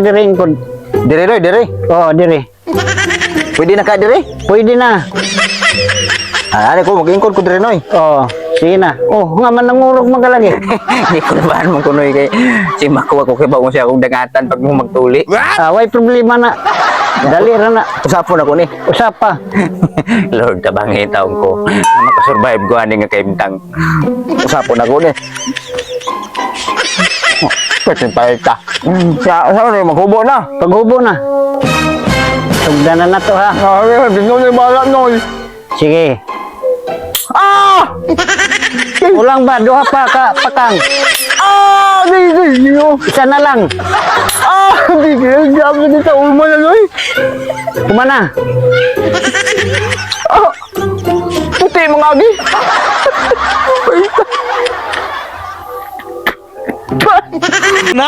Dire ingkod. Dire Noy, dire. Oo, dire. Pwede na ka dire? Pwede na. Ano ko mag-ingkod ko dire Noy. Oo, sige na. Oh, nga man nangurog magalagi. Di ko naman mo kunoy kay si makuha ko kay bago siya akong dangatan pag mo magtuli. Way problema na. Dali ra na. Usapon ako ni. Usap pa. Lord, tabangi taong ko. Makasurvive ko ani nga kaimtang. Usapon ako ni. Pwede palita. Siya, sorry, maghubo na. Paghubo na. Sugdanan na to ha. Ay, bigyan ni bala Noy. Sige. Ah! Ulang ba? Duha pa ka, pakang. Ah! Di. Isa na lang. Ah! Di, gabi dito ulma na Noy. Kumana? Ah! Puti mga agi. Na